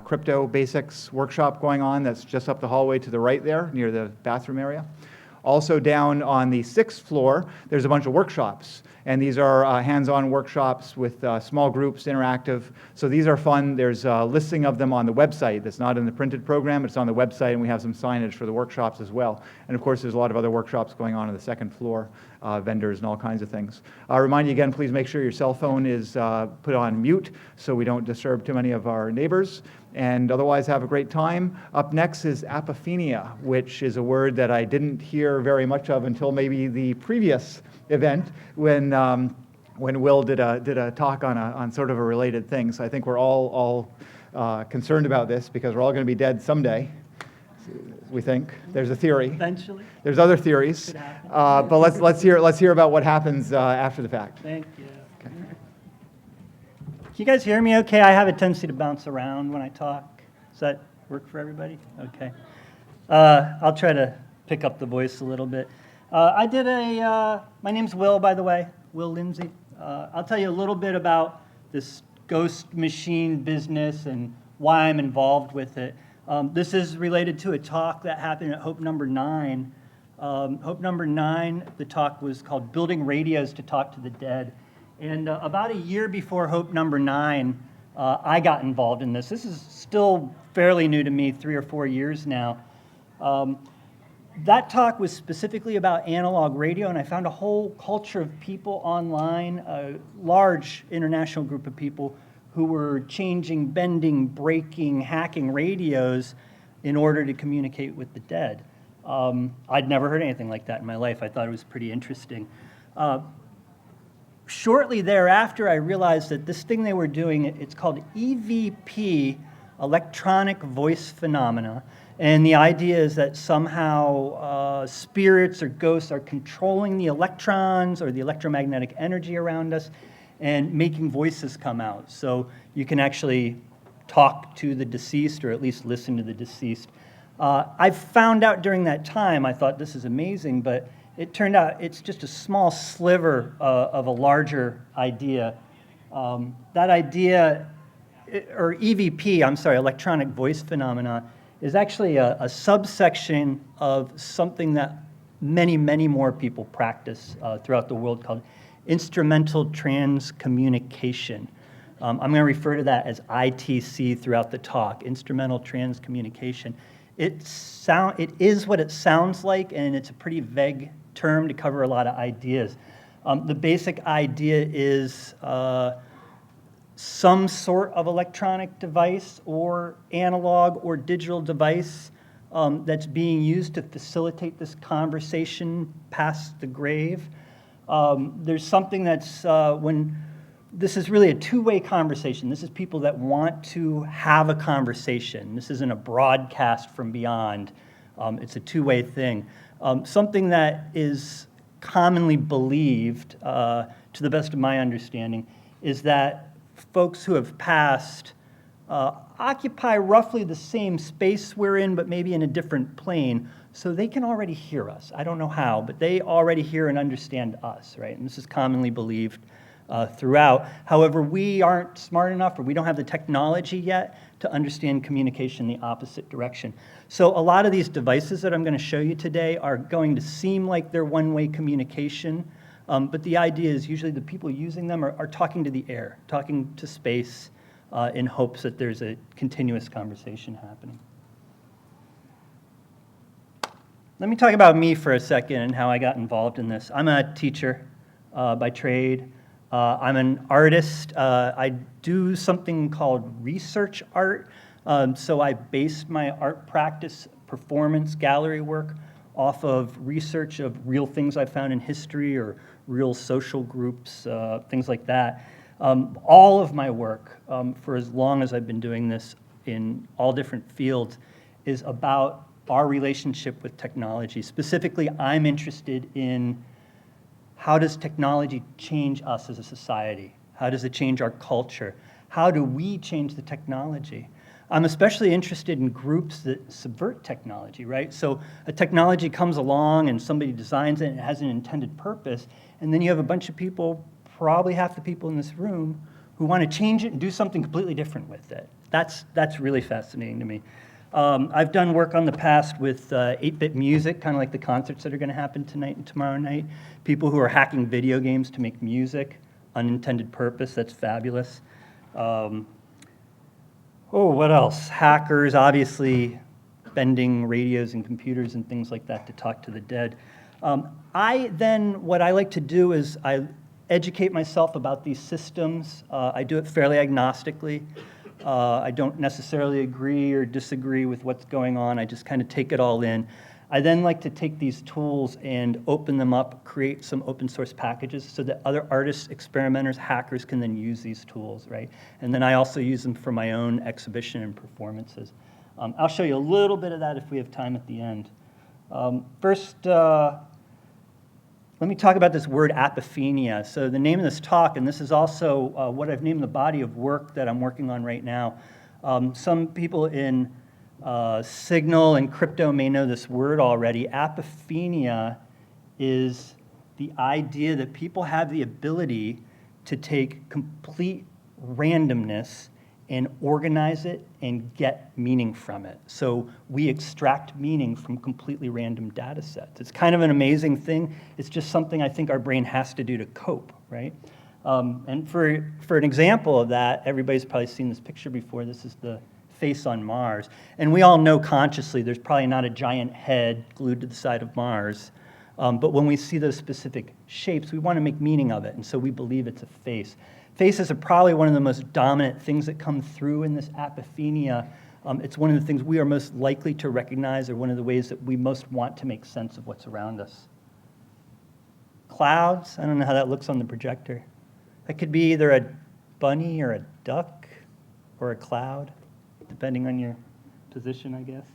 crypto basics workshop going on that's just up the hallway to the right there near the bathroom area. Also down on the 6th floor, there's a bunch of workshops. And these are hands-on workshops with small groups, interactive. So these are fun. There's a listing of them on the website. That's not in the printed program. It's on the website, and we have some signage for the workshops as well. And of course, there's a lot of other workshops going on the 2nd floor, vendors and all kinds of things. I'll remind you again, please make sure your cell phone is put on mute so we don't disturb too many of our neighbors. And otherwise, have a great time. Up next is Apophenia, which is a word that I didn't hear very much of until maybe the previous event when Wil did a talk on sort of a related thing. So I think we're all concerned about this because we're all going to be dead someday. We think there's a theory. Eventually. There's other theories, but let's hear about what happens after the fact. Thank you. Okay. Can you guys hear me? Okay, I have a tendency to bounce around when I talk. Does that work for everybody? Okay. I'll try to pick up the voice a little bit. My name's Wil, by the way, Wil Lindsay. I'll tell you a little bit about this ghost machine business and why I'm involved with it. This is related to a talk that happened at Hope Number 9. Hope Number 9, the talk was called Building Radios to Talk to the Dead. And about a year before Hope Number 9, I got involved in this. This is still fairly new to me, 3 or 4 years now. That talk was specifically about analog radio, and I found a whole culture of people online, a large international group of people who were changing, bending, breaking, hacking radios in order to communicate with the dead. I'd never heard anything like that in my life. I thought it was pretty interesting. Shortly thereafter, I realized that this thing they were doing, it's called EVP, electronic voice phenomena. And the idea is that somehow spirits or ghosts are controlling the electrons or the electromagnetic energy around us and making voices come out. So you can actually talk to the deceased or at least listen to the deceased. I found out during that time, I thought this is amazing, but it turned out it's just a small sliver of a larger idea. That idea, or EVP, I'm sorry, electronic voice phenomena, is actually a subsection of something that many, many more people practice throughout the world called instrumental transcommunication. I'm going to refer to that as ITC throughout the talk, instrumental transcommunication. It is what it sounds like, and it's a pretty vague term to cover a lot of ideas. The basic idea is some sort of electronic device or analog or digital device that's being used to facilitate this conversation past the grave. There's something that's this is really a two-way conversation. This is people that want to have a conversation. This isn't a broadcast from beyond. It's a two-way thing. Something that is commonly believed, to the best of my understanding, is that folks who have passed occupy roughly the same space we're in, but maybe in a different plane, so they can already hear us. I don't know how, but they already hear and understand us, right? And this is commonly believed throughout. However, we aren't smart enough, or we don't have the technology yet to understand communication in the opposite direction. So a lot of these devices that I'm going to show you today are going to seem like they're one-way communication, but the idea is usually the people using them are talking to the air, talking to space in hopes that there's a continuous conversation happening. Let me talk about me for a second and how I got involved in this. I'm a teacher by trade. I'm an artist. I do something called research art. So I base my art practice, performance, gallery work off of research of real things I found in history or real social groups, things like that. All of my work, for as long as I've been doing this in all different fields, is about our relationship with technology. Specifically, I'm interested in how does technology change us as a society? How does it change our culture? How do we change the technology? I'm especially interested in groups that subvert technology, right? So a technology comes along and somebody designs it and it has an intended purpose, and then you have a bunch of people, probably half the people in this room, who want to change it and do something completely different with it. That's really fascinating to me. I've done work on the past with 8-bit music, kind of like the concerts that are going to happen tonight and tomorrow night. People who are hacking video games to make music, unintended purpose, that's fabulous. What else? Hackers, obviously, bending radios and computers and things like that to talk to the dead. What I like to do is I educate myself about these systems. I do it fairly agnostically. I don't necessarily agree or disagree with what's going on. I just kind of take it all in. I then like to take these tools and open them up, create some open source packages so that other artists, experimenters, hackers can then use these tools, right? And then I also use them for my own exhibition and performances. I'll show you a little bit of that if we have time at the end. First, let me talk about this word apophenia. So the name of this talk, and this is also what I've named the body of work that I'm working on right now. Some people in Signal and crypto may know this word already. Apophenia is the idea that people have the ability to take complete randomness and organize it and get meaning from it. So we extract meaning from completely random data sets. It's kind of an amazing thing. It's just something I think our brain has to do to cope, right? And for an example of that, everybody's probably seen this picture before. This is the face on Mars. And we all know consciously there's probably not a giant head glued to the side of Mars. But when we see those specific shapes, we want to make meaning of it. And so we believe it's a face. Faces are probably one of the most dominant things that come through in this apophenia. It's one of the things we are most likely to recognize, or one of the ways that we most want to make sense of what's around us. Clouds, I don't know how that looks on the projector. That could be either a bunny or a duck or a cloud, depending on your position, I guess.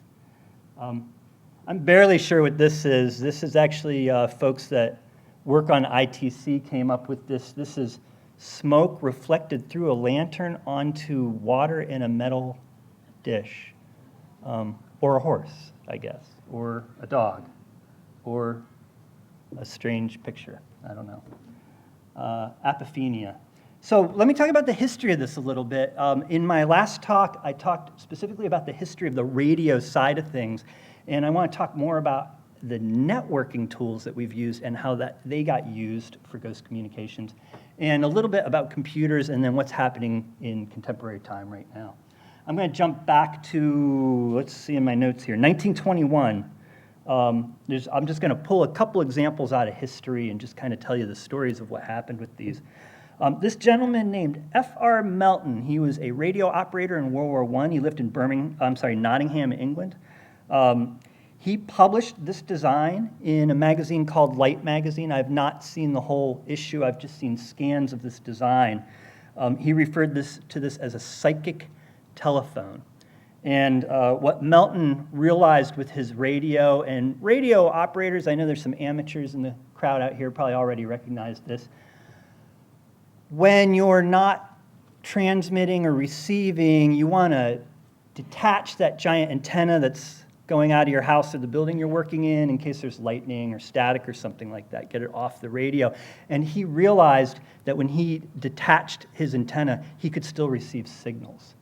I'm barely sure what this is. This is actually folks that work on ITC came up with this. This is smoke reflected through a lantern onto water in a metal dish, or a horse, I guess, or a dog, or a strange picture. I don't know. Apophenia. So let me talk about the history of this a little bit. In my last talk, I talked specifically about the history of the radio side of things, and I want to talk more about the networking tools that we've used and how they got used for ghost communications, and a little bit about computers and then what's happening in contemporary time right now. I'm going to jump back to, let's see in my notes here, 1921. I'm just going to pull a couple examples out of history and just kind of tell you the stories of what happened with these. This gentleman named F.R. Melton, he was a radio operator in World War I. He lived in Nottingham, England. He published this design in a magazine called Light Magazine. I've not seen the whole issue. I've just seen scans of this design. He referred to this as a psychic telephone. And what Melton realized with his radio, and radio operators, I know there's some amateurs in the crowd out here probably already recognize this. When you're not transmitting or receiving, you want to detach that giant antenna that's going out of your house or the building you're working in case there's lightning or static or something like that, get it off the radio. And he realized that when he detached his antenna, he could still receive signals.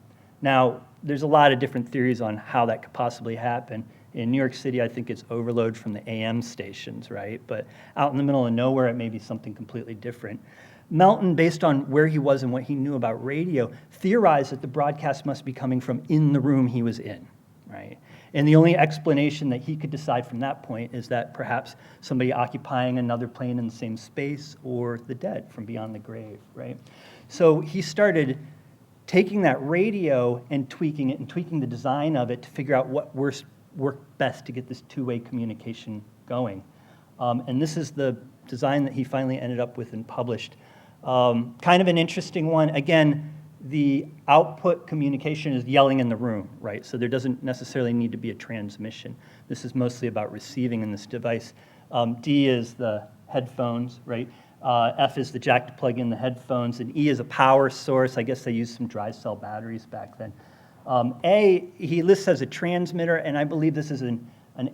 Now, there's a lot of different theories on how that could possibly happen. In New York City, I think it's overload from the AM stations, right? But out in the middle of nowhere, it may be something completely different. Melton, based on where he was and what he knew about radio, theorized that the broadcast must be coming from in the room he was in, right? And the only explanation that he could decide from that point is that perhaps somebody occupying another plane in the same space, or the dead from beyond the grave, right? So he started taking that radio and tweaking it and tweaking the design of it to figure out what worked best to get this two-way communication going. And this is the design that he finally ended up with and published. Kind of an interesting one. Again, the output communication is yelling in the room, right? So there doesn't necessarily need to be a transmission. This is mostly about receiving in this device. D is the headphones, right? F is the jack to plug in the headphones, and E is a power source. I guess they used some dry cell batteries back then. A, he lists as a transmitter, and I believe this is an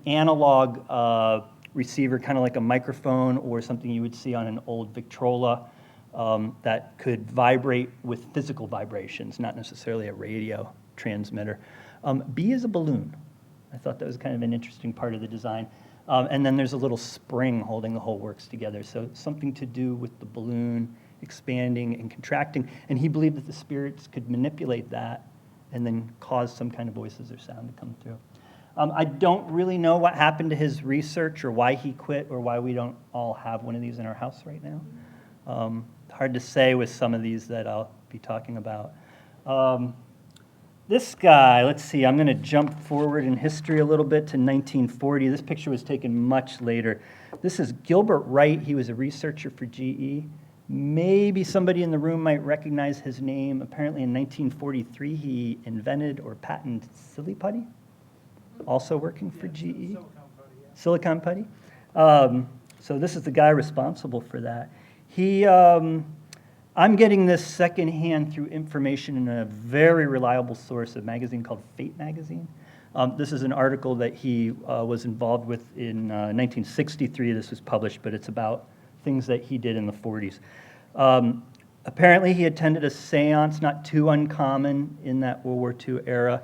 analog receiver, kind of like a microphone or something you would see on an old Victrola. that could vibrate with physical vibrations, not necessarily a radio transmitter. B is a balloon. I thought that was kind of an interesting part of the design. And then there's a little spring holding the whole works together. So something to do with the balloon expanding and contracting. And he believed that the spirits could manipulate that and then cause some kind of voices or sound to come through. I don't really know what happened to his research or why he quit or why we don't all have one of these in our house right now. Hard to say with some of these that I'll be talking about. This guy, let's see, I'm going to jump forward in history a little bit to 1940. This picture was taken much later. This is Gilbert Wright. He was a researcher for GE. Maybe somebody in the room might recognize his name. Apparently in 1943, he invented or patented silly putty, also working for GE. Silicon putty. So this is the guy responsible for that. I'm getting this secondhand through information in a very reliable source, a magazine called Fate magazine. This is an article that he was involved with in 1963. This was published, but it's about things that he did in the 40s. Apparently, he attended a seance, not too uncommon in that World War II era.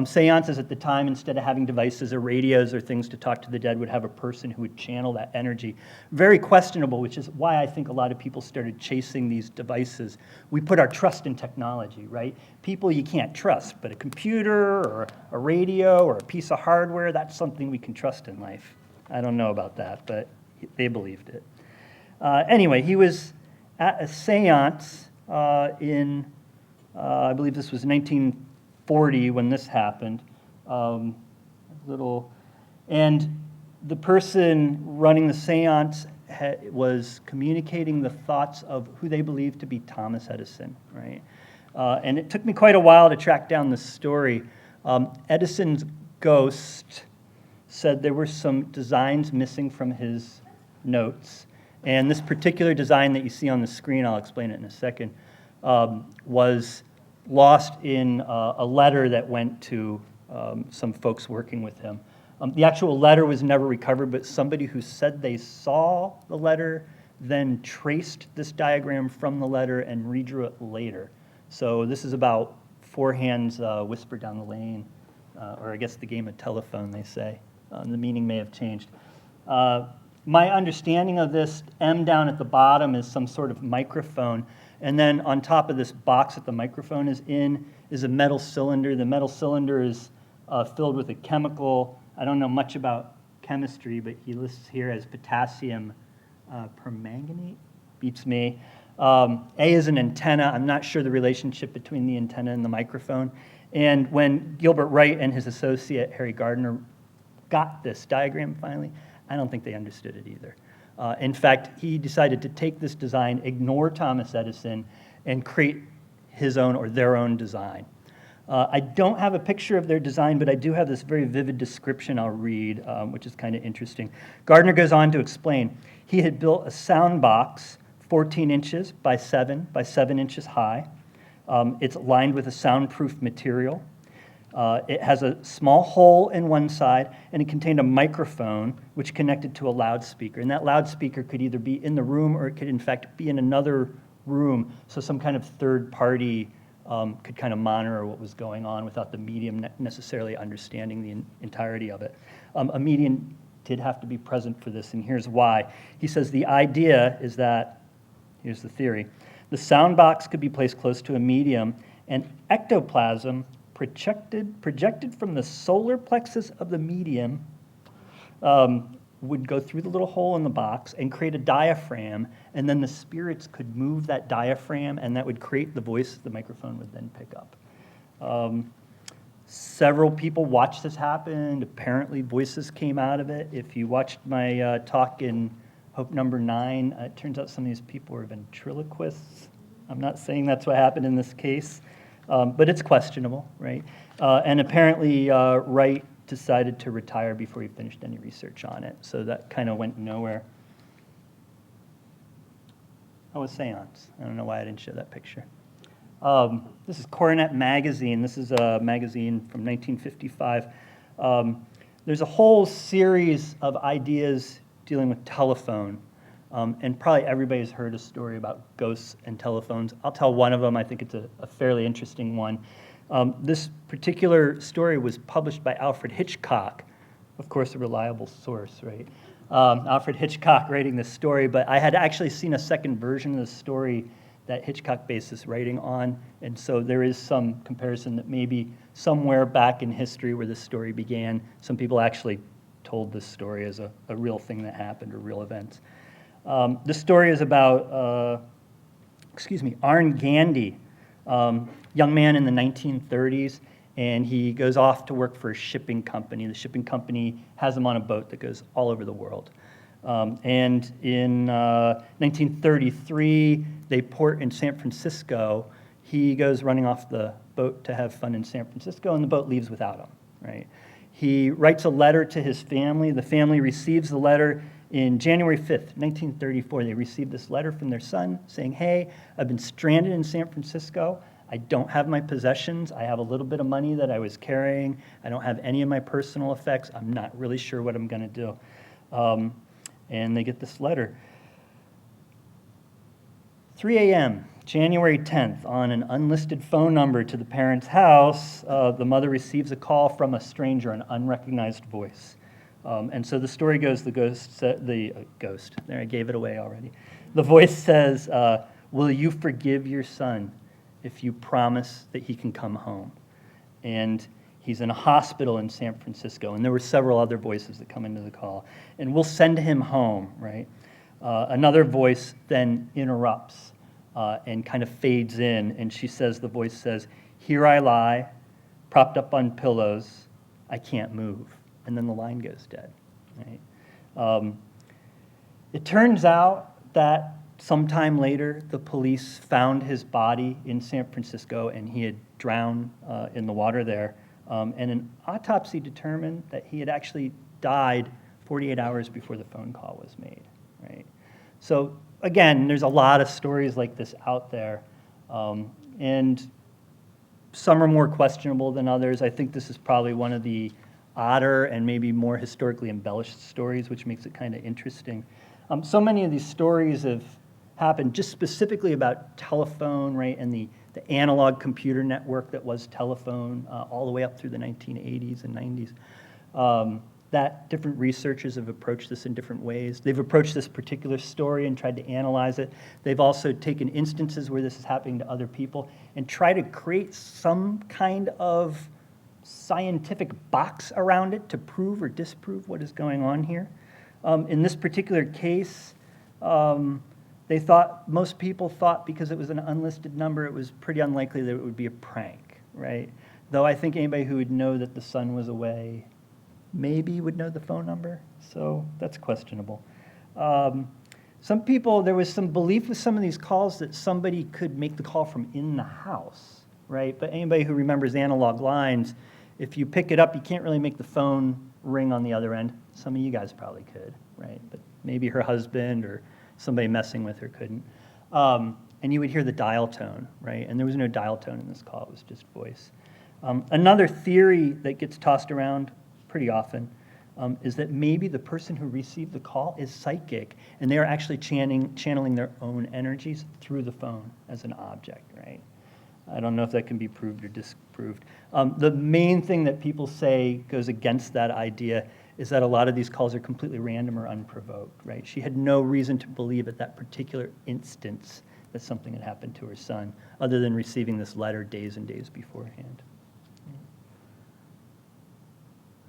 Seances at the time, instead of having devices or radios or things to talk to the dead, would have a person who would channel that energy. Very questionable, which is why I think a lot of people started chasing these devices. We put our trust in technology, right? People you can't trust, but a computer or a radio or a piece of hardware, that's something we can trust in life. I don't know about that, but they believed it. Anyway, he was at a seance in, I believe this was 1940 when this happened. And the person running the seance was communicating the thoughts of who they believed to be Thomas Edison, right? And it took me quite a while to track down the story. Edison's ghost said there were some designs missing from his notes. And this particular design that you see on the screen, I'll explain it in a second, was lost in a letter that went to some folks working with him. The actual letter was never recovered, but somebody who said they saw the letter then traced this diagram from the letter and redrew it later. So this is about four hands whispered down the lane, or I guess the game of telephone, they say. The meaning may have changed. My understanding of this, M down at the bottom is some sort of microphone, and then on top of this box that the microphone is in is a metal cylinder. The metal cylinder is filled with a chemical. I don't know much about chemistry, but he lists here as potassium permanganate. Beats me. A is an antenna. I'm not sure the relationship between the antenna and the microphone. And when Gilbert Wright and his associate, Harry Gardner, got this diagram finally, I don't think they understood it either. In fact, he decided to take this design, ignore Thomas Edison, and create his own or their own design. I don't have a picture of their design, but I do have this very vivid description I'll read, which is kind of interesting. Gardner goes on to explain, he had built a sound box 14 inches by 7 inches high. It's lined with a soundproof material. It has a small hole in one side, and it contained a microphone which connected to a loudspeaker. And that loudspeaker could either be in the room or it could, in fact, be in another room, so some kind of third party could kind of monitor what was going on without the medium necessarily understanding the entirety of it. A medium did have to be present for this, and here's why. He says the idea is that, here's the theory, the sound box could be placed close to a medium, and ectoplasm projected from the solar plexus of the medium would go through the little hole in the box and create a diaphragm, and then the spirits could move that diaphragm, and that would create the voice the microphone would then pick up. Several people watched this happen. Apparently voices came out of it. If you watched my talk in Hope number 9, it turns out some of these people were ventriloquists. I'm not saying that's what happened in this case. But it's questionable, right? And apparently Wright decided to retire before he finished any research on it, so that kind of went nowhere. Oh, a seance. I don't know why I didn't show that picture. This is Coronet Magazine. This is a magazine from 1955. There's a whole series of ideas dealing with telephone. And probably everybody's heard a story about ghosts and telephones. I'll tell one of them. I think it's a fairly interesting one. This particular story was published by Alfred Hitchcock, of course, a reliable source, right? Alfred Hitchcock writing this story, but I had actually seen a second version of the story that Hitchcock based this writing on, and so there is some comparison that maybe somewhere back in history where this story began, some people actually told this story as a real thing that happened or real events. This story is about, Arne Gandy, young man in the 1930s, and he goes off to work for a shipping company. The shipping company has him on a boat that goes all over the world. And in 1933, they port in San Francisco. He goes running off the boat to have fun in San Francisco, and the boat leaves without him, right? He writes a letter to his family. The family receives the letter in January 5th, 1934. They received this letter from their son saying, hey, I've been stranded in San Francisco. I don't have my possessions. I have a little bit of money that I was carrying. I don't have any of my personal effects. I'm not really sure what I'm going to do. And they get this letter. 3 a.m., January 10th, on an unlisted phone number to the parents' house, the mother receives a call from a stranger, an unrecognized voice. And so the story goes, ghost, there, I gave it away already. The voice says, will you forgive your son if you promise that he can come home? And he's in a hospital in San Francisco, and there were several other voices that come into the call. And we'll send him home, right? Another voice then interrupts and kind of fades in, and the voice says, here I lie, propped up on pillows, I can't move. And then the line goes dead, right? It turns out that sometime later, the police found his body in San Francisco, and he had drowned in the water there. And an autopsy determined that he had actually died 48 hours before the phone call was made, right? So again, there's a lot of stories like this out there, and some are more questionable than others. I think this is probably one of the odder and maybe more historically embellished stories, which makes it kind of interesting. So many of these stories have happened just specifically about telephone, right, and the analog computer network that was telephone all the way up through the 1980s and 90s. That different researchers have approached this in different ways. They've approached this particular story and tried to analyze it. They've also taken instances where this is happening to other people and try to create some kind of scientific box around it to prove or disprove what is going on here. In this particular case, most people thought because it was an unlisted number, it was pretty unlikely that it would be a prank, right? Though I think anybody who would know that the son was away maybe would know the phone number, so that's questionable. Some people, there was some belief with some of these calls that somebody could make the call from in the house, right? But anybody who remembers analog lines, if you pick it up, you can't really make the phone ring on the other end. Some of you guys probably could, right? But maybe her husband or somebody messing with her couldn't. And you would hear the dial tone, right? And there was no dial tone in this call, it was just voice. Another theory that gets tossed around pretty often is that maybe the person who received the call is psychic, and they are actually channeling their own energies through the phone as an object, right? I don't know if that can be proved or disproved. The main thing that people say goes against that idea is that a lot of these calls are completely random or unprovoked, right? She had no reason to believe at that particular instance that something had happened to her son, other than receiving this letter days and days beforehand.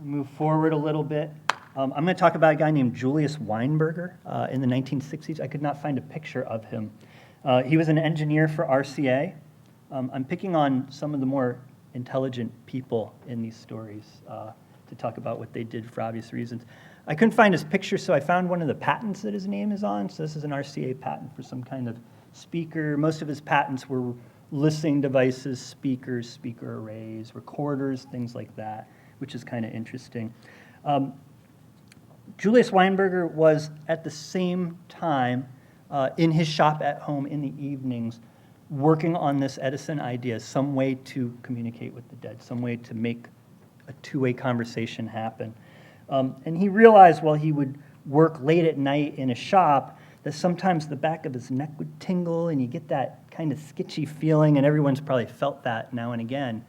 Move forward a little bit. I'm going to talk about a guy named Julius Weinberger in the 1960s. I could not find a picture of him. He was an engineer for RCA. I'm picking on some of the more intelligent people in these stories to talk about what they did for obvious reasons. I couldn't find his picture, so I found one of the patents that his name is on. So this is an RCA patent for some kind of speaker. Most of his patents were listening devices, speakers, speaker arrays, recorders, things like that, which is kind of interesting. Julius Weinberger was at the same time in his shop at home in the evenings working on this Edison idea, some way to communicate with the dead, some way to make a two-way conversation happen. And he realized while he would work late at night in a shop that sometimes the back of his neck would tingle and you get that kind of sketchy feeling, and everyone's probably felt that now and again.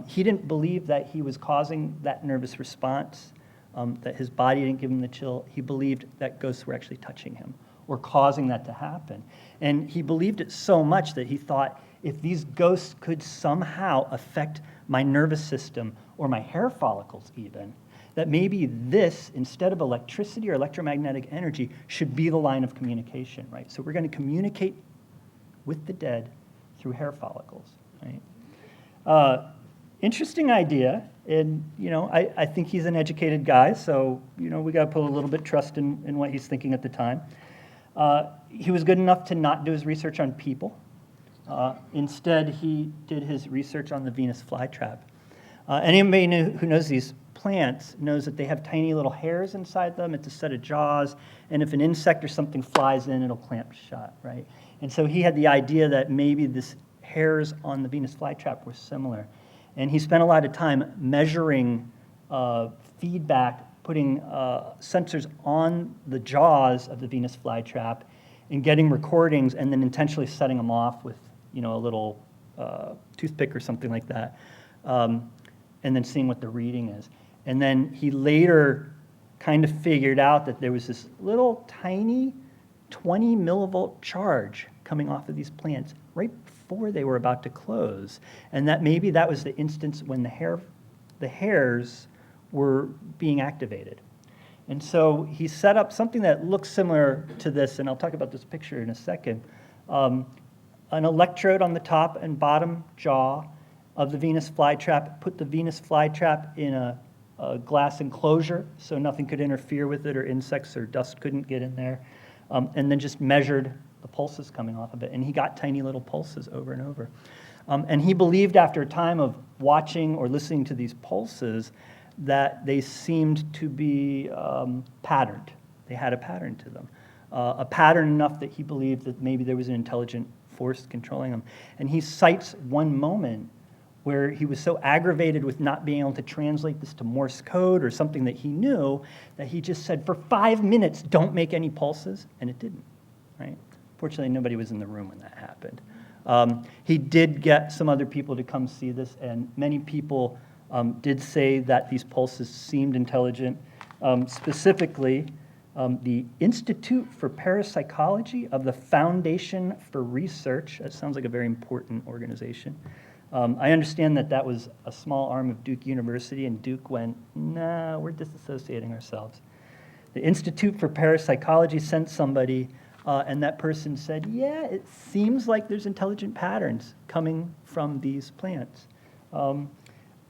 He didn't believe that he was causing that nervous response, that his body didn't give him the chill. He believed that ghosts were actually touching him or causing that to happen. And he believed it so much that he thought, if these ghosts could somehow affect my nervous system or my hair follicles even, that maybe this, instead of electricity or electromagnetic energy, should be the line of communication, right? So we're going to communicate with the dead through hair follicles, right? Interesting idea, and I think he's an educated guy, so we got to put a little bit of trust in what he's thinking at the time. He was good enough to not do his research on people. Instead, he did his research on the Venus flytrap. Anybody who knows these plants knows that they have tiny little hairs inside them. It's a set of jaws, and if an insect or something flies in, it'll clamp shut, right? And so he had the idea that maybe this hairs on the Venus flytrap were similar. And he spent a lot of time measuring feedback, putting sensors on the jaws of the Venus flytrap and getting recordings, and then intentionally setting them off with a little toothpick or something like that, and then seeing what the reading is. And then he later kind of figured out that there was this little tiny 20 millivolt charge coming off of these plants right before they were about to close, and that maybe that was the instance when the hairs were being activated. And so he set up something that looks similar to this, and I'll talk about this picture in a second. An electrode on the top and bottom jaw of the Venus flytrap, put the Venus flytrap in a glass enclosure so nothing could interfere with it, or insects or dust couldn't get in there, and then just measured the pulses coming off of it. And he got tiny little pulses over and over. And he believed after a time of watching or listening to these pulses that they seemed to be patterned. They had a pattern to them. A pattern enough that he believed that maybe there was an intelligent force controlling them. And he cites one moment where he was so aggravated with not being able to translate this to Morse code or something that he knew, that he just said, for 5 minutes, don't make any pulses, and it didn't, right? Fortunately, nobody was in the room when that happened. He did get some other people to come see this, and many people did say that these pulses seemed intelligent. Specifically, the Institute for Parapsychology of the Foundation for Research, that sounds like a very important organization. I understand that that was a small arm of Duke University, and Duke went, nah, we're disassociating ourselves. The Institute for Parapsychology sent somebody, and that person said, yeah, it seems like there's intelligent patterns coming from these plants.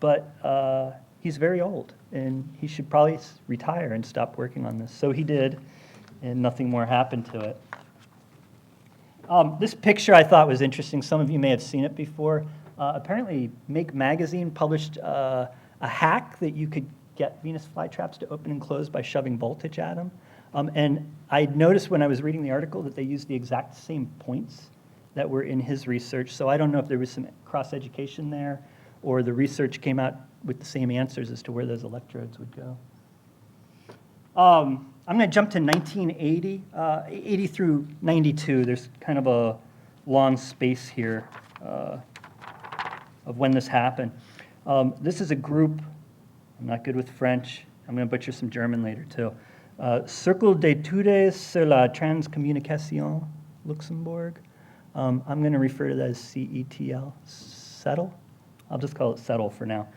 But he's very old, and he should probably retire and stop working on this. So he did, and nothing more happened to it. This picture I thought was interesting. Some of you may have seen it before. Apparently, Make Magazine published a hack that you could get Venus flytraps to open and close by shoving voltage at them. And I noticed when I was reading the article that they used the exact same points that were in his research. So I don't know if there was some cross-education there, or the research came out with the same answers as to where those electrodes would go. I'm going to jump to 1980, 80 through 92. There's kind of a long space here of when this happened. This is a group, I'm not good with French, I'm going to butcher some German later too. Cercle d'études sur la transcommunication, Luxembourg. I'm going to refer to that as CETL, CETL. I'll just call it CETL for now.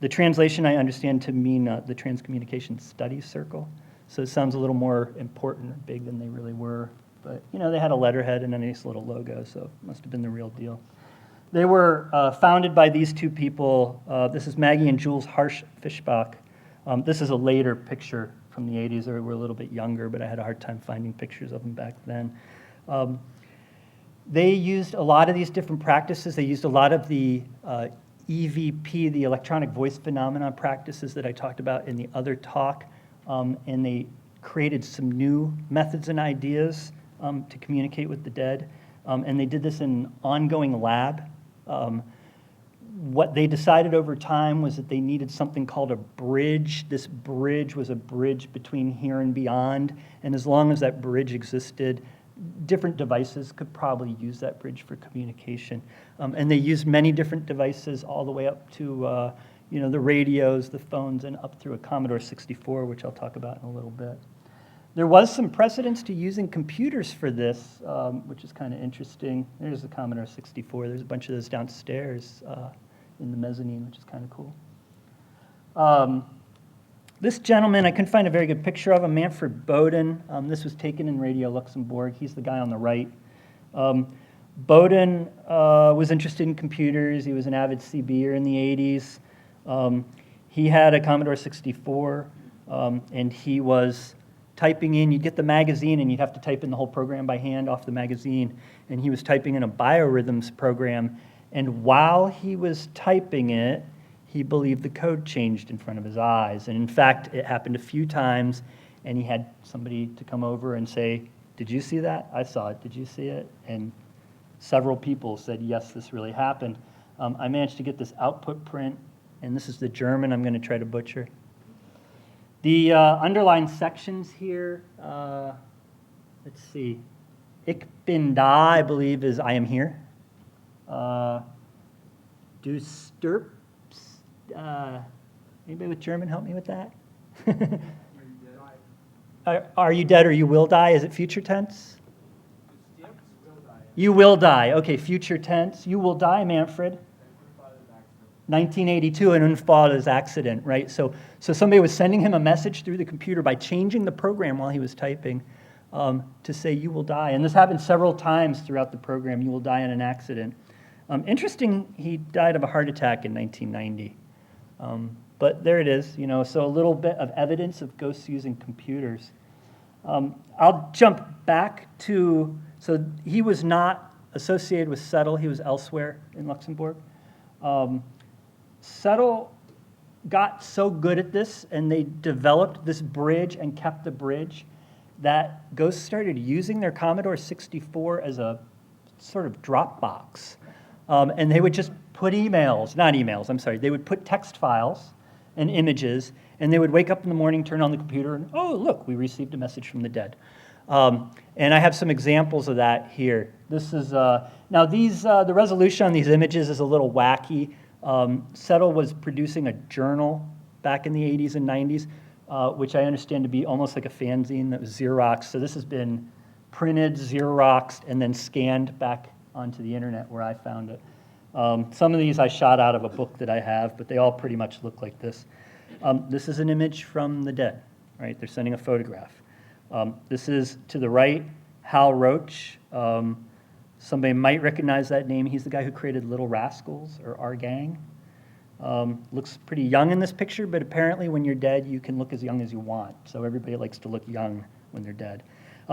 The translation I understand to mean the Transcommunication Studies Circle. So it sounds a little more important or big than they really were. But, they had a letterhead and a nice little logo, so it must have been the real deal. They were founded by these two people. This is Maggie and Jules Harsch-Fischbach. This is a later picture from the 80s. They were a little bit younger, but I had a hard time finding pictures of them back then. They used a lot of these different practices. They used a lot of the EVP, the electronic voice phenomenon practices that I talked about in the other talk, and they created some new methods and ideas to communicate with the dead. And they did this in an ongoing lab. what they decided over time was that they needed something called a bridge. This bridge was a bridge between here and beyond, and as long as that bridge existed, different devices could probably use that bridge for communication. And they used many different devices all the way up to the radios, the phones, and up through a Commodore 64, which I'll talk about in a little bit. There was some precedence to using computers for this, which is kind of interesting. There's the Commodore 64. There's a bunch of those downstairs in the mezzanine, which is kind of cool. This gentleman, I couldn't find a very good picture of him, Manfred Bowden. This was taken in Radio Luxembourg. He's the guy on the right. Bowden was interested in computers. He was an avid CBer in the 80s. He had a Commodore 64, and he was typing in. You'd get the magazine, and you'd have to type in the whole program by hand off the magazine. And he was typing in a biorhythms program. And while he was typing it, he believed the code changed in front of his eyes. And in fact, it happened a few times, and he had somebody to come over and say, "Did you see that? I saw it. Did you see it?" And several people said, "Yes, this really happened." I managed to get this output print, and this is the German I'm going to try to butcher. The underlined sections here, let's see. Ich bin da, I believe, is I am here. Du stirbst. Anybody with German help me with that? Are you dead or you will die? Is it future tense? You will die. Okay, future tense. You will die, Manfred. 1982, an Unfall's accident, right? So somebody was sending him a message through the computer by changing the program while he was typing to say, "You will die." And this happened several times throughout the program. You will die in an accident. Interesting, he died of a heart attack in 1990. But there it is, so a little bit of evidence of ghosts using computers. I'll jump back to, so he was not associated with Settle. He was elsewhere in Luxembourg. Settle got so good at this, and they developed this bridge and kept the bridge, that ghosts started using their Commodore 64 as a sort of Dropbox. And they would just put they would put text files and images, and they would wake up in the morning, turn on the computer, and, oh, look, we received a message from the dead. And I have some examples of that here. This is, now these, the resolution on these images is a little wacky. Settle was producing a journal back in the 80s and 90s, which I understand to be almost like a fanzine that was Xeroxed. So this has been printed, Xeroxed, and then scanned back onto the internet where I found it. Some of these I shot out of a book that I have, but they all pretty much look like this. This is an image from the dead, right? They're sending a photograph. This is, to the right, Hal Roach. Somebody might recognize that name. He's the guy who created Little Rascals, or Our Gang. Looks pretty young in this picture, but apparently when you're dead, you can look as young as you want. So everybody likes to look young when they're dead.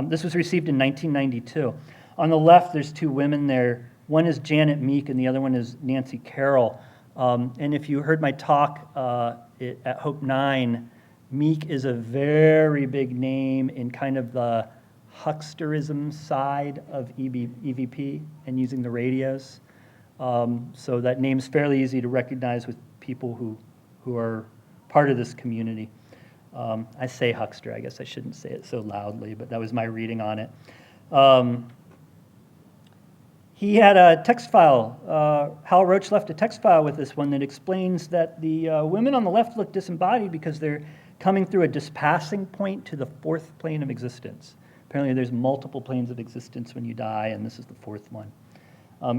This was received in 1992. On the left, there's two women there. One is Janet Meek, and the other one is Nancy Carroll. And if you heard my talk at Hope 9, Meek is a very big name in kind of the hucksterism side of EVP and using the radios. So that name's fairly easy to recognize with people who are part of this community. I say huckster, I guess I shouldn't say it so loudly, but that was my reading on it. He had a text file. Hal Roach left a text file with this one that explains that the women on the left look disembodied because they're coming through a dispassing point to the fourth plane of existence. Apparently there's multiple planes of existence when you die, and this is the fourth one.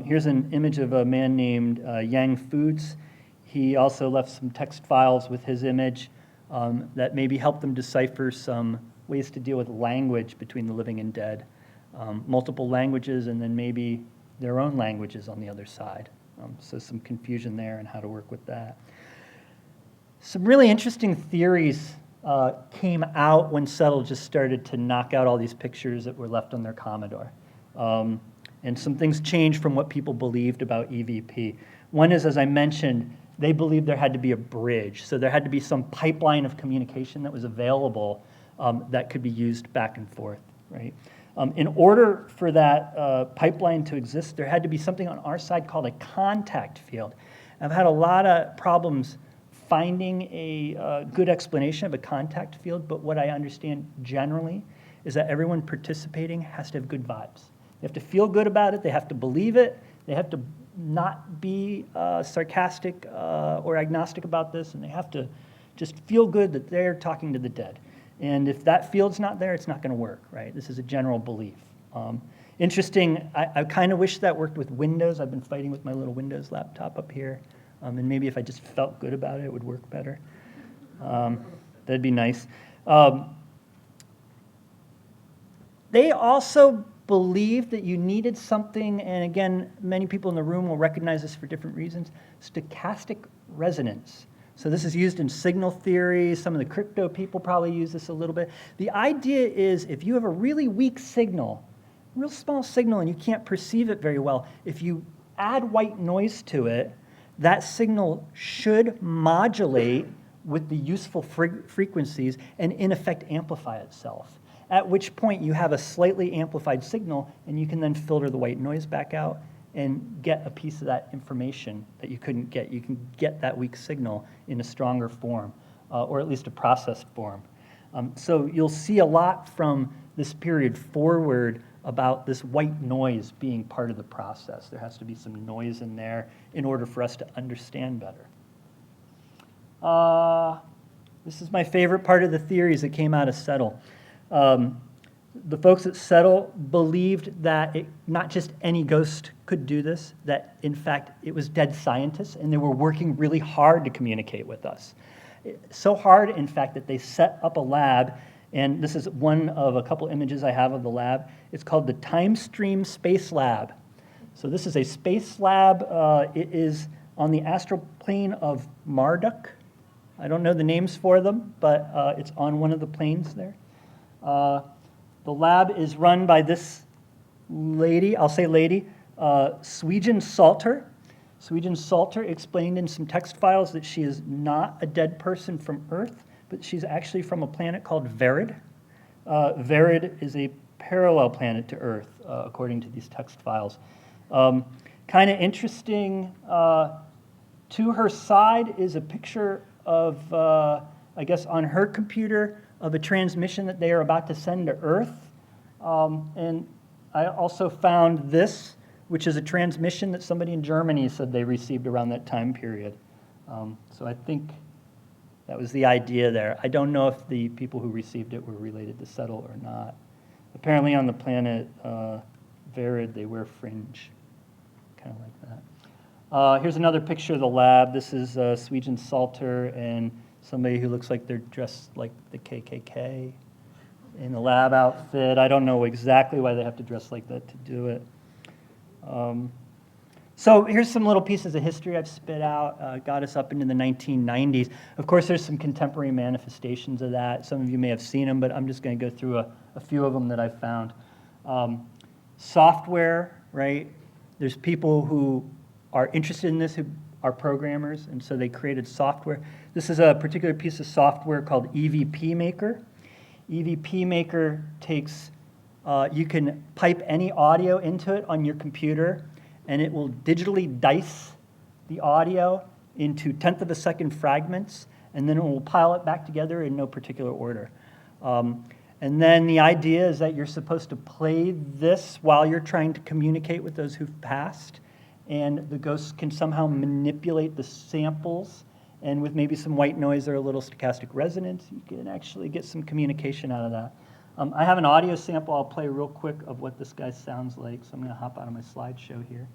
Here's an image of a man named Yang Foods. He also left some text files with his image that maybe helped them decipher some ways to deal with language between the living and dead. Multiple languages, and then maybe their own languages on the other side. So some confusion there and how to work with that. Some really interesting theories came out when Settle just started to knock out all these pictures that were left on their Commodore. And some things changed from what people believed about EVP. One is, as I mentioned, they believed there had to be a bridge. So there had to be some pipeline of communication that was available that could be used back and forth, right? In order for that pipeline to exist, there had to be something on our side called a contact field. I've had a lot of problems finding a good explanation of a contact field, but what I understand generally is that everyone participating has to have good vibes. They have to feel good about it, they have to believe it, they have to not be sarcastic or agnostic about this, and they have to just feel good that they're talking to the dead. And if that field's not there, it's not going to work, right? This is a general belief. Interesting, I kind of wish that worked with Windows. I've been fighting with my little Windows laptop up here. And maybe if I just felt good about it, it would work better. That'd be nice. They also believed that you needed something, and again, many people in the room will recognize this for different reasons, stochastic resonance. So this is used in signal theory. Some of the crypto people probably use this a little bit. The idea is if you have a really weak signal, real small signal, and you can't perceive it very well, if you add white noise to it, that signal should modulate with the useful frequencies and in effect amplify itself. At which point you have a slightly amplified signal and you can then filter the white noise back out and get a piece of that information that you couldn't get. You can get that weak signal in a stronger form, or at least a processed form. So you'll see a lot from this period forward about this white noise being part of the process. There has to be some noise in there in order for us to understand better. This is my favorite part of the theories that came out of Settle. The folks at Settle believed that not just any ghost could do this, that in fact it was dead scientists and they were working really hard to communicate with us. So hard, in fact, that they set up a lab, and this is one of a couple images I have of the lab. It's called the Time Stream Space Lab. So this is a space lab. It is on the astral plane of Marduk. I don't know the names for them, but it's on one of the planes there. The lab is run by this lady, I'll say lady, Sweden Salter. Sweden Salter explained in some text files that she is not a dead person from Earth, but she's actually from a planet called Verid. Verid is a parallel planet to Earth, according to these text files. Kind of interesting, to her side is a picture of, I guess on her computer, of a transmission that they are about to send to Earth. And I also found this, which is a transmission that somebody in Germany said they received around that time period. So I think that was the idea there. I don't know if the people who received it were related to Settle or not. Apparently on the planet Verid, they wear fringe, kind of like that. Here's another picture of the lab. This is Sweden Salter and somebody who looks like they're dressed like the KKK in the lab outfit. I don't know exactly why they have to dress like that to do it. So here's some little pieces of history I've spit out, got us up into the 1990s. Of course, there's some contemporary manifestations of that. Some of you may have seen them, but I'm just going to go through a few of them that I've found. Software, right? There's people who are interested in this, who are programmers, and so they created software. This is a particular piece of software called EVP Maker. EVP Maker takes, you can pipe any audio into it on your computer, and it will digitally dice the audio into tenth of a second fragments, and then it will pile it back together in no particular order. And then the idea is that you're supposed to play this while you're trying to communicate with those who've passed, and the ghosts can somehow manipulate the samples, and with maybe some white noise or a little stochastic resonance, you can actually get some communication out of that. I have an audio sample I'll play real quick of what this guy sounds like, so I'm going to hop out of my slideshow here.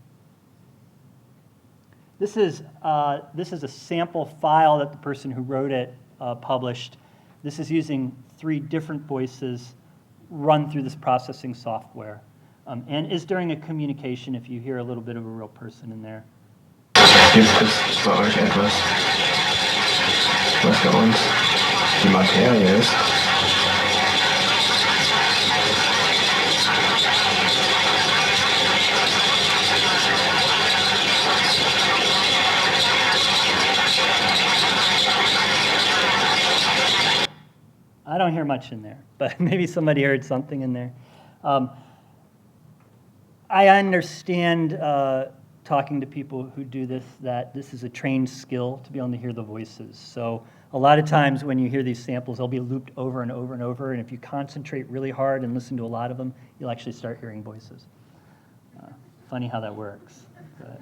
This is a sample file that the person who wrote it published. This is using 3 different voices run through this processing software, and is during a communication if you hear a little bit of a real person in there. Gibt es bei euch etwas, was für uns die Materie ist? I don't hear much in there, but maybe somebody heard something in there. I understand talking to people who do this that this is a trained skill to be able to hear the voices. So a lot of times when you hear these samples, they'll be looped over and over and over, and if you concentrate really hard and listen to a lot of them, you'll actually start hearing voices. Funny how that works. But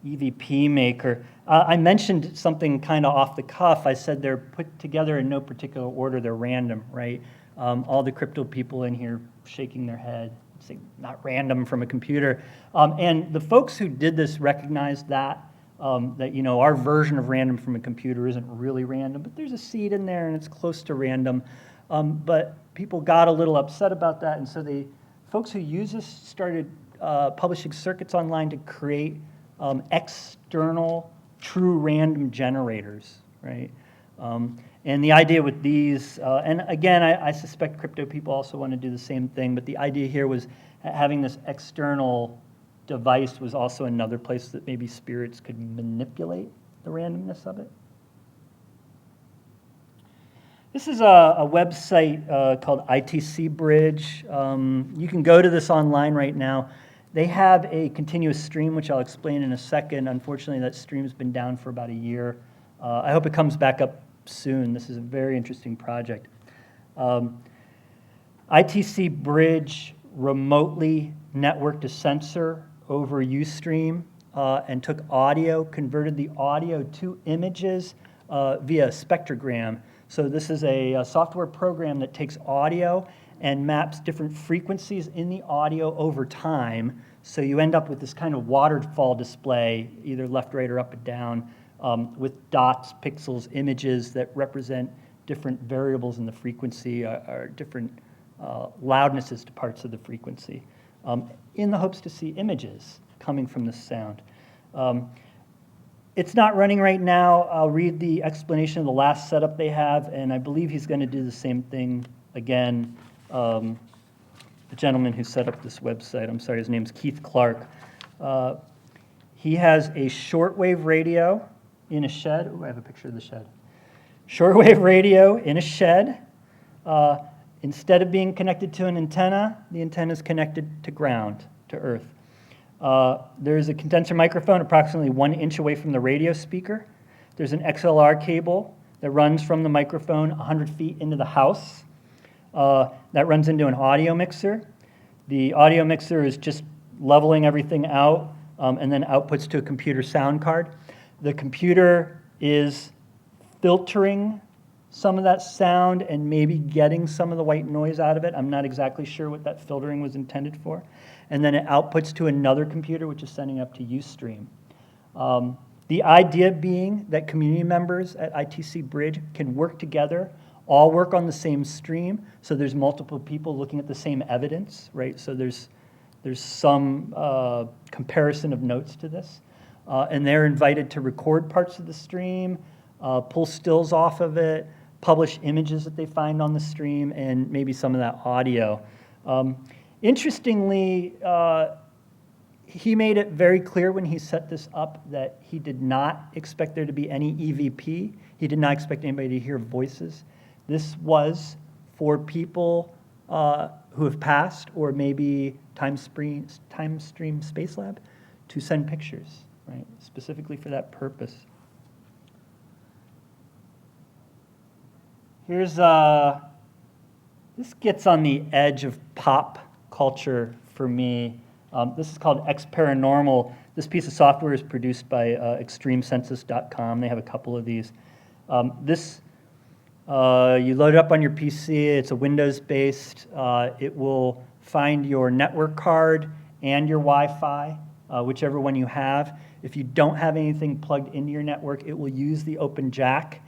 EVP maker. I mentioned something kind of off the cuff. I said they're put together in no particular order. They're random, right? All the crypto people in here shaking their head, saying not random from a computer. And the folks who did this recognized that, that our version of random from a computer isn't really random, but there's a seed in there and it's close to random. But people got a little upset about that, and so the folks who use this started publishing circuits online to create external true random generators, right? And the idea with these, and again, I suspect crypto people also want to do the same thing, but the idea here was having this external device was also another place that maybe spirits could manipulate the randomness of it. This is a website called ITC Bridge. You can go to this online right now. They have a continuous stream, which I'll explain in a second. Unfortunately, that stream's been down for about a year. I hope it comes back up soon. This is a very interesting project. ITC Bridge remotely networked a sensor over Ustream and took audio, converted the audio to images via spectrogram. So this is a software program that takes audio and maps different frequencies in the audio over time. So you end up with this kind of waterfall display, either left, right, or up and down, with dots, pixels, images that represent different variables in the frequency or different loudnesses to parts of the frequency, in the hopes to see images coming from this sound. It's not running right now. I'll read the explanation of the last setup they have, and I believe he's going to do the same thing again. The gentleman who set up this website, I'm sorry, his name's Keith Clark. He has a shortwave radio in a shed. Oh, I have a picture of the shed. Shortwave radio in a shed. Instead of being connected to an antenna, the antenna is connected to ground, to earth. There's a condenser microphone approximately 1 inch away from the radio speaker. There's an XLR cable that runs from the microphone 100 feet into the house. That runs into an audio mixer. The audio mixer is just leveling everything out and then outputs to a computer sound card. The computer is filtering some of that sound and maybe getting some of the white noise out of it. I'm not exactly sure what that filtering was intended for. And then it outputs to another computer, which is sending up to Ustream. The idea being that community members at ITC Bridge can work together, all work on the same stream, so there's multiple people looking at the same evidence, right? So there's some comparison of notes to this. And they're invited to record parts of the stream, pull stills off of it, publish images that they find on the stream, and maybe some of that audio. Interestingly, he made it very clear when he set this up that he did not expect there to be any EVP. He did not expect anybody to hear voices. This was for people who have passed, or maybe Time Stream Space Lab, to send pictures, right? Specifically for that purpose. Here's this gets on the edge of pop culture for me. This is called X Paranormal. This piece of software is produced by extremecensus.com. They have a couple of these. You load it up on your PC. It's a Windows-based. It will find your network card and your Wi-Fi, whichever one you have. If you don't have anything plugged into your network, it will use the open jack,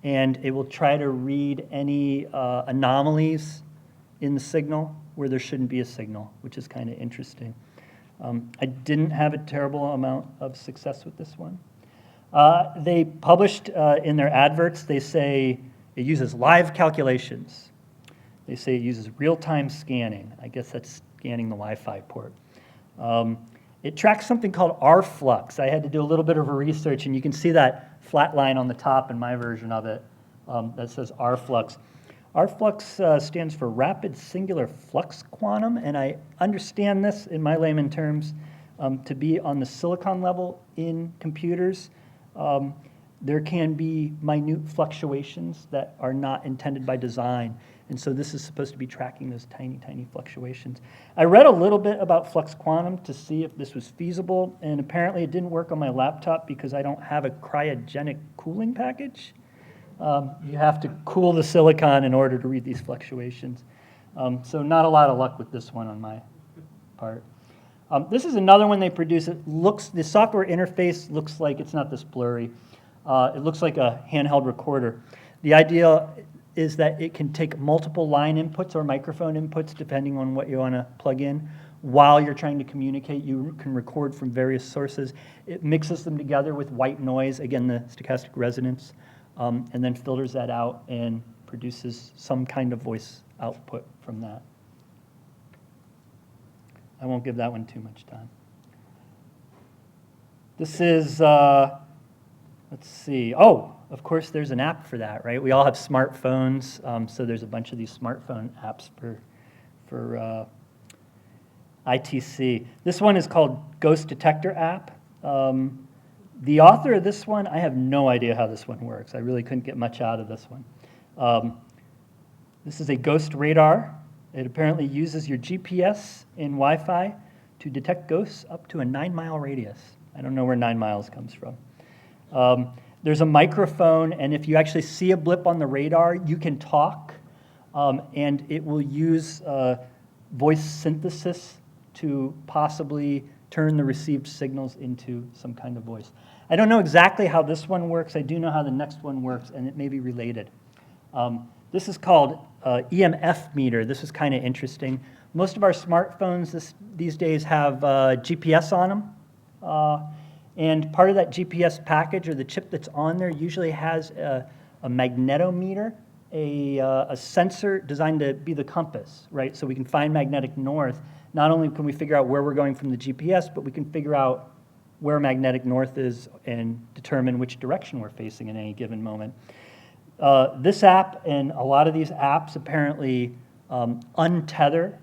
and it will try to read any anomalies in the signal where there shouldn't be a signal, which is kind of interesting. I didn't have a terrible amount of success with this one. They published in their adverts, they say it uses live calculations. They say it uses real-time scanning. I guess that's scanning the Wi-Fi port. It tracks something called R-flux. I had to do a little bit of research, and you can see that flat line on the top in my version of it that says R-flux. RFlux stands for Rapid Singular Flux Quantum, and I understand this in my layman terms to be on the silicon level in computers. There can be minute fluctuations that are not intended by design, and so this is supposed to be tracking those tiny, tiny fluctuations. I read a little bit about flux quantum to see if this was feasible, and apparently it didn't work on my laptop because I don't have a cryogenic cooling package. You have to cool the silicon in order to read these fluctuations. So not a lot of luck with this one on my part. This is another one they produce. The software interface looks like it's not this blurry. It looks like a handheld recorder. The idea is that it can take multiple line inputs or microphone inputs, depending on what you want to plug in. While you're trying to communicate, you can record from various sources. It mixes them together with white noise, again, the stochastic resonance, and then filters that out and produces some kind of voice output from that. I won't give that one too much time. This is, let's see. Oh, of course, there's an app for that, right? We all have smartphones, so there's a bunch of these smartphone apps for ITC. This one is called Ghost Detector app. The author of this one, I have no idea how this one works. I really couldn't get much out of this one. This is a ghost radar. It apparently uses your GPS and Wi-Fi to detect ghosts up to a 9-mile radius. I don't know where 9 miles comes from. There's a microphone, and if you actually see a blip on the radar, you can talk, and it will use voice synthesis to possibly turn the received signals into some kind of voice. I don't know exactly how this one works. I do know how the next one works, and it may be related. This is called EMF meter. This is kind of interesting. Most of our smartphones these days have GPS on them. And part of that GPS package or the chip that's on there usually has a magnetometer, a sensor designed to be the compass, right? So we can find magnetic north. Not only can we figure out where we're going from the GPS, but we can figure out where magnetic north is and determine which direction we're facing in any given moment. This app and a lot of these apps apparently untether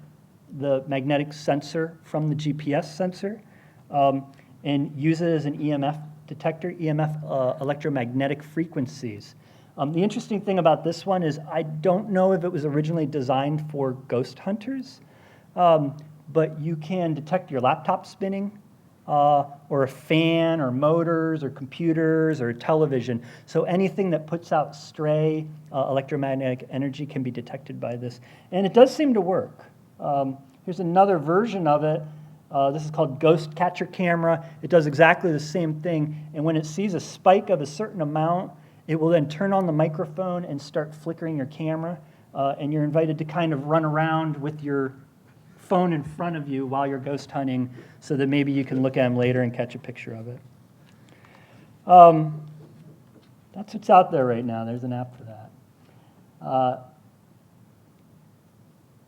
the magnetic sensor from the GPS sensor. And use it as an EMF detector, EMF electromagnetic frequencies. The interesting thing about this one is I don't know if it was originally designed for ghost hunters, but you can detect your laptop spinning, or a fan, or motors, or computers, or television. So anything that puts out stray electromagnetic energy can be detected by this. And it does seem to work. Here's another version of it. This is called Ghost Catcher Camera. It does exactly the same thing, and when it sees a spike of a certain amount, it will then turn on the microphone and start flickering your camera, and you're invited to kind of run around with your phone in front of you while you're ghost hunting so that maybe you can look at them later and catch a picture of it. That's what's out there right now. There's an app for that.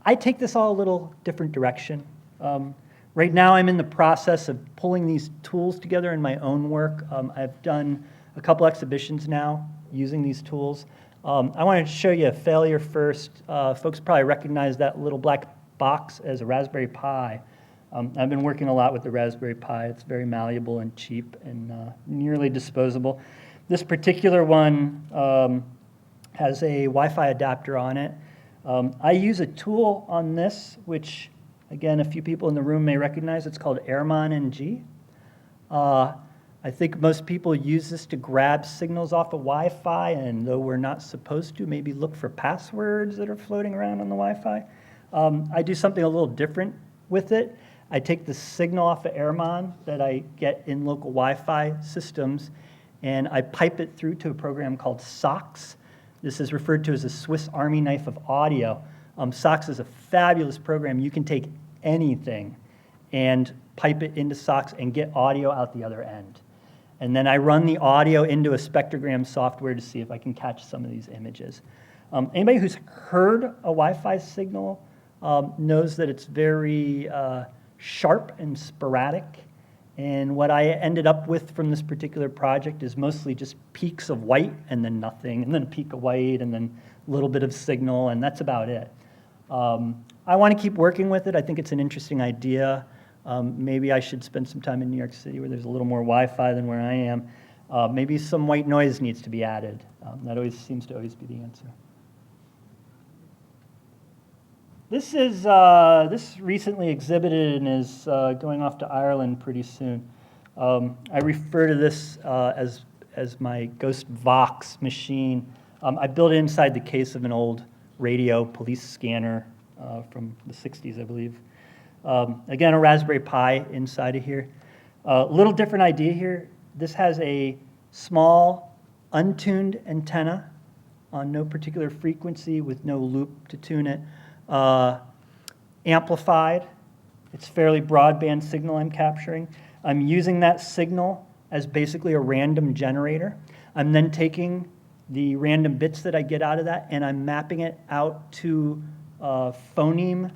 I take this all a little different direction. Right now, I'm in the process of pulling these tools together in my own work. I've done a couple exhibitions now using these tools. I wanted to show you a failure first. Folks probably recognize that little black box as a Raspberry Pi. I've been working a lot with the Raspberry Pi. It's very malleable and cheap and nearly disposable. This particular one has a Wi-Fi adapter on it. I use a tool on this, which again, a few people in the room may recognize. It's called Airmon NG. I think most people use this to grab signals off of Wi-Fi, and though we're not supposed to, maybe look for passwords that are floating around on the Wi-Fi. I do something a little different with it. I take the signal off of Airmon that I get in local Wi-Fi systems, and I pipe it through to a program called SOX. This is referred to as a Swiss Army knife of audio. SOX is a fabulous program. You can take anything and pipe it into SOX and get audio out the other end. And then I run the audio into a spectrogram software to see if I can catch some of these images. Anybody who's heard a Wi-Fi signal knows that it's very sharp and sporadic, And what I ended up with from this particular project is mostly just peaks of white and then nothing, and then a peak of white and then a little bit of signal, and that's about it. I want to keep working with it. I think it's an interesting idea. Maybe I should spend some time in New York City where there's a little more Wi-Fi than where I am. Maybe some white noise needs to be added. That always seems to always be the answer. This recently exhibited and is going off to Ireland pretty soon. I refer to this as my Ghost Vox machine. I built it inside the case of an old radio police scanner from the 60s, I believe. Again, a Raspberry Pi inside of here. A little different idea here. This has a small, untuned antenna on no particular frequency with no loop to tune it. Amplified. It's fairly broadband signal I'm capturing. I'm using that signal as basically a random generator. I'm then taking the random bits that I get out of that and I'm mapping it out to phoneme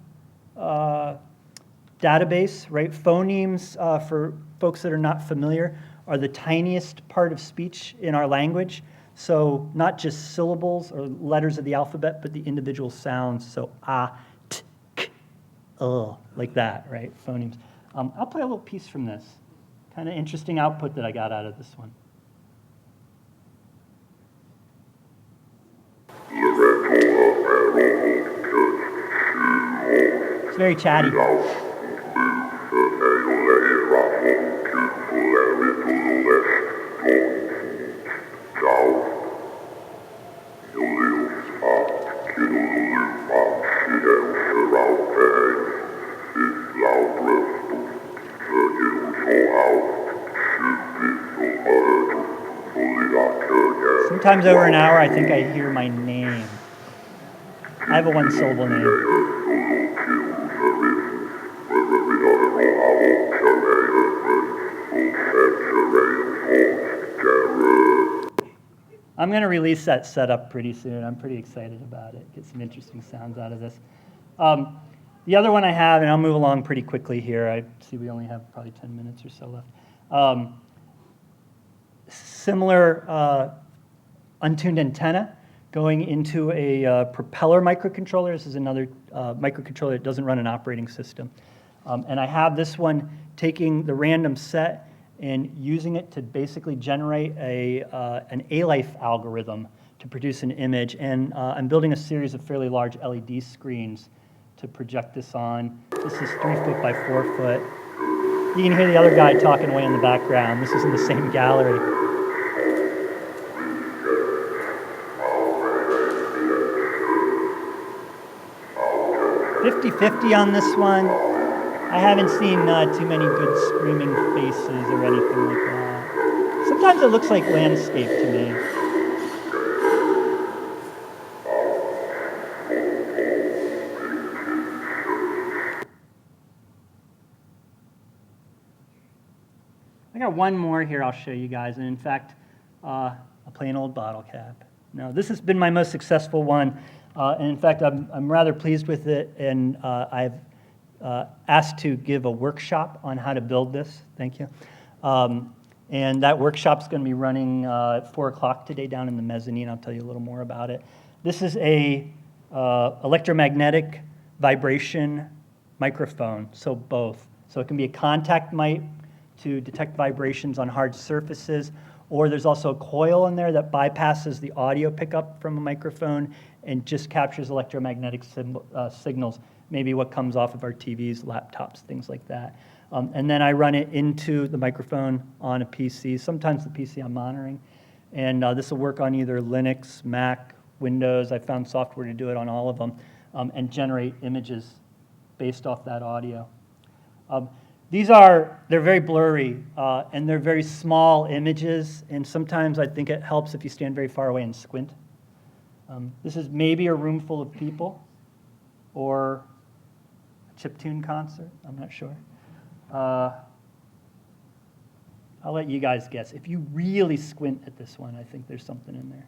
database, right? Phonemes, for folks that are not familiar, are the tiniest part of speech in our language. So not just syllables or letters of the alphabet, but the individual sounds. So t, k, like that, right? Phonemes. I'll play a little piece from this. Kind of interesting output that I got out of this one. It's very chatty. Sometimes over an hour, I think I hear my name. I have a one-syllable name. I'm going to release that setup pretty soon. I'm pretty excited about it. Get some interesting sounds out of this. The other one I have, and I'll move along pretty quickly here. I see we only have probably 10 minutes or so left. Similar untuned antenna going into a propeller microcontroller. This is another microcontroller that doesn't run an operating system. And I have this one taking the random set and using it to basically generate an A-life algorithm to produce an image. And I'm building a series of fairly large LED screens to project this on. This is 3 foot by 4 foot. You can hear the other guy talking away in the background. This is in the same gallery. 50-50 on this one. I haven't seen too many good screaming faces or anything like that. Sometimes it looks like landscape to me. I got one more here I'll show you guys, and in fact, I'll play an old bottle cap. Now, this has been my most successful one, and in fact, I'm rather pleased with it, and I've asked to give a workshop on how to build this. Thank you. And that workshop's going to be running at 4 o'clock today down in the mezzanine. I'll tell you a little more about it. This is a electromagnetic vibration microphone, so both. So it can be a contact mic to detect vibrations on hard surfaces, or there's also a coil in there that bypasses the audio pickup from a microphone and just captures electromagnetic signals, maybe what comes off of our TVs, laptops, things like that. And then I run it into the microphone on a PC, sometimes the PC I'm monitoring. And this will work on either Linux, Mac, Windows. I found software to do it on all of them, and generate images based off that audio. They're very blurry, and they're very small images, and sometimes I think it helps if you stand very far away and squint. This is maybe a room full of people, or a chiptune concert, I'm not sure. I'll let you guys guess. If you really squint at this one, I think there's something in there.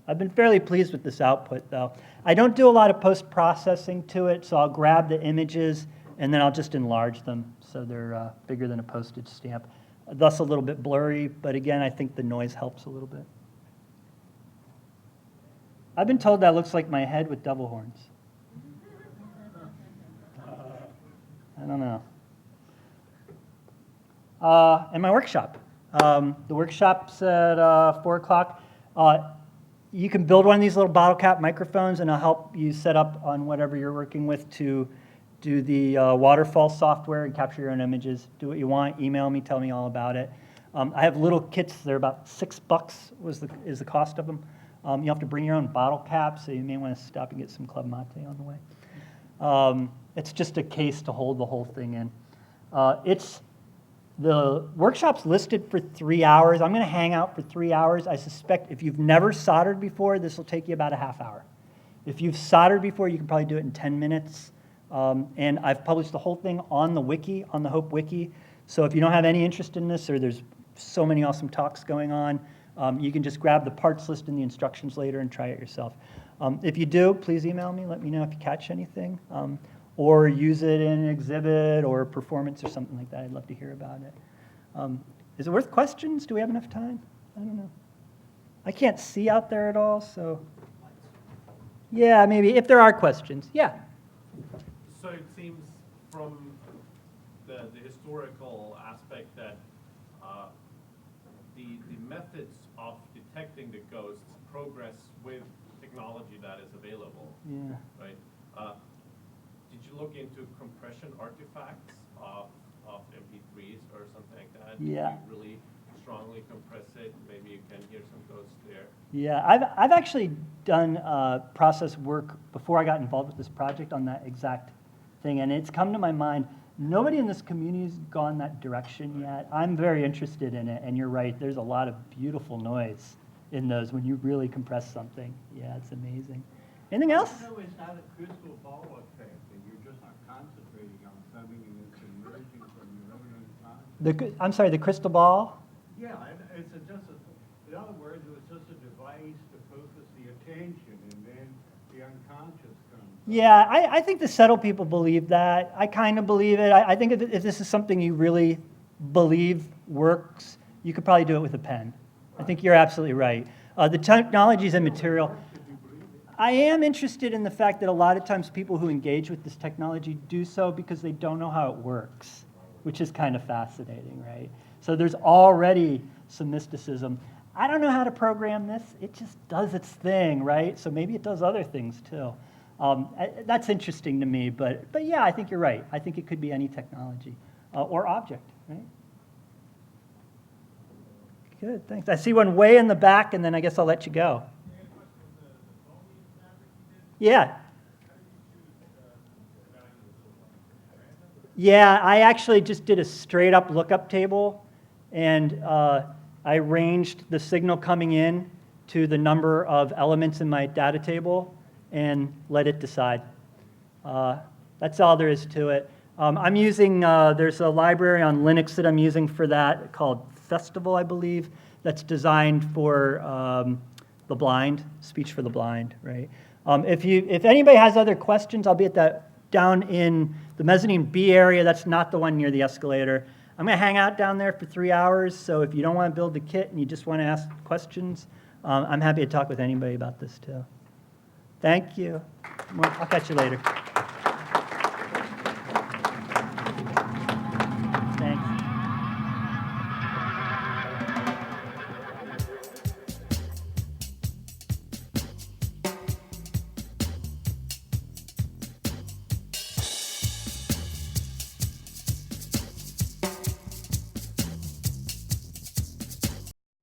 I've been fairly pleased with this output, though. I don't do a lot of post-processing to it, so I'll grab the images and then I'll just enlarge them so they're bigger than a postage stamp. Thus a little bit blurry, but again, I think the noise helps a little bit. I've been told that looks like my head with devil horns. I don't know. And my workshop. The workshop's at 4 o'clock. You can build one of these little bottle cap microphones, and I'll help you set up on whatever you're working with to do the waterfall software and capture your own images. Do what you want. Email me. Tell me all about it. I have little kits. They're about $6 is the cost of them. You have to bring your own bottle cap, so you may want to stop and get some Club Mate on the way. It's just a case to hold the whole thing in. The workshop's listed for 3 hours. I'm going to hang out for 3 hours. I suspect if you've never soldered before, this will take you about a half hour. If you've soldered before, you can probably do it in 10 minutes. And I've published the whole thing on the wiki, on the Hope Wiki. So if you don't have any interest in this, or there's so many awesome talks going on, you can just grab the parts list and the instructions later and try it yourself. If you do, please email me. Let me know if you catch anything. Or use it in an exhibit or performance or something like that. I'd love to hear about it. Is it worth questions? Do we have enough time? I don't know. I can't see out there at all, so. Yeah, maybe, if there are questions. Yeah. So it seems from the historical aspect that the methods of detecting the ghosts progress with technology that is available. Yeah. Right? Did you look into compression artifacts of MP3s or something like that? Yeah. Did you really strongly compress it? Maybe you can hear some ghosts there. Yeah, I've actually done process work before I got involved with this project on that exact thing, and it's come to my mind, nobody in this community has gone that direction yet. I'm very interested in it, and you're right, there's a lot of beautiful noise in those when you really compress something. Yeah, it's amazing. Anything else? No, it's not a crystal ball effect, and you're just not concentrating on something and it's emerging from your own unconscious. I'm sorry, the crystal ball? Yeah, it's in other words, it was just a device to focus the attention, and then the unconscious comes. Yeah, I think the subtle people believe that. I kind of believe it. I think if this is something you really believe works, you could probably do it with a pen. I think you're absolutely right. The technology is immaterial. I am interested in the fact that a lot of times people who engage with this technology do so because they don't know how it works, which is kind of fascinating, right? So there's already some mysticism. I don't know how to program this. It just does its thing, right? So maybe it does other things too. That's interesting to me, but yeah, I think you're right. I think it could be any technology or object, right? Good, thanks. I see one way in the back, and then I guess I'll let you go. Yeah. Yeah, I actually just did a straight up lookup table, and I ranged the signal coming in to the number of elements in my data table and let it decide. That's all there is to it. I'm using, there's a library on Linux that I'm using for that called Festival, I believe, that's designed for the blind, speech for the blind, right? If anybody has other questions, I'll be at that down in the mezzanine B area. That's not the one near the escalator. I'm going to hang out down there for 3 hours, so if you don't want to build the kit and you just want to ask questions, I'm happy to talk with anybody about this too. Thank you. I'll catch you later.